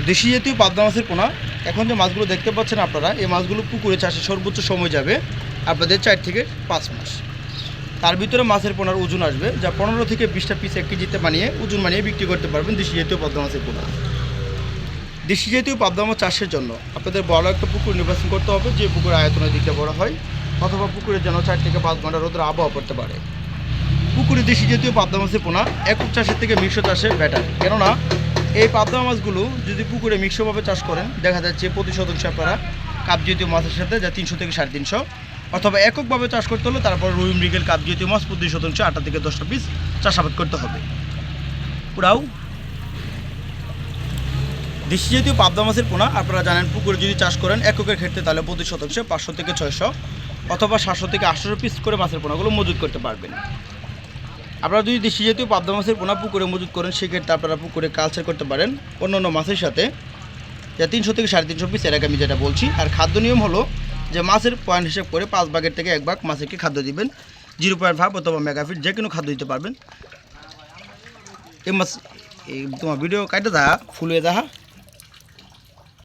দেশি জাতীয় পাবদা মাছের পোনা এখন যে মাছগুলো দেখতে পাচ্ছেন আপনারা, এই মাছগুলো পুকুরে চাষে সর্বোচ্চ সময় যাবে আপনাদের 4 থেকে 5 মাস। তার ভিতরে মাছের পোনার ওজন আসবে যা 15 থেকে 20টা পিস 1 কেজিতে বানিয়ে ওজন বানিয়ে বিক্রি করতে পারবেন দেশি জাতীয় পাবদা মাছের পোনা। দেশি জাতীয় পাবদা মাছ চাষের জন্য আপনাদের বড় একটা পুকুর নির্বাচন করতে হবে, যে পুকুরের আয়তনের দিকটা বড় হয়, অথবা পুকুরের যেন 4 থেকে 5 ঘন্টা রোদের আবহাওয়া পড়তে পারে। পুকুরে দেশি জাতীয় পাবদা মাছের পোনা একক চাষের থেকে মিশ্র চাষে বেটার, কেননা এই পাবদা মাছগুলো যদি পুকুরে মিশ্রভাবে চাষ করেন দেখা যাচ্ছে প্রতি শতাংশ আপনারা কাপ জাতীয় মাছের সাথে যা 300 থেকে 350, অথবা এককভাবে চাষ করতে হলে তারপর রুই মৃগেল কাপ জাতীয় মাছ প্রতি শতাংশ 8 থেকে 10টা পিস চাষাবাদ করতে হবে। পুরাও দেশি জাতীয় পাবদা মাছের পোনা আপনারা জানেন পুকুরে যদি চাষ করেন এককের ক্ষেত্রে তাহলে প্রতি শতাংশে 500 থেকে 600 অথবা 700 থেকে 800 পিস করে মাছের পোনাগুলো মজুত করতে পারবেন। আপনারা যদি দেশি জাতীয় পাবদা মাছের পোনা পুকুরে মজুত করেন সেক্ষেত্রে আপনারা পুকুরে কালচার করতে পারেন অন্যান্য মাছের সাথে, যা 300 থেকে 350 পিস, এর আগে আমি যেটা বলছি। আর খাদ্য নিয়ম হলো যে মাছের পয়েন্ট হিসেব করে 5 ভাগের থেকে 1 ভাগ মাছেরকে খাদ্য দিবেন, 0.5 অথবা মেগাফিট যে কোনো খাদ্য দিতে পারবেন। এই মাছ এই তোমার ভিডিও কাটে দেখা ফুলে দেখা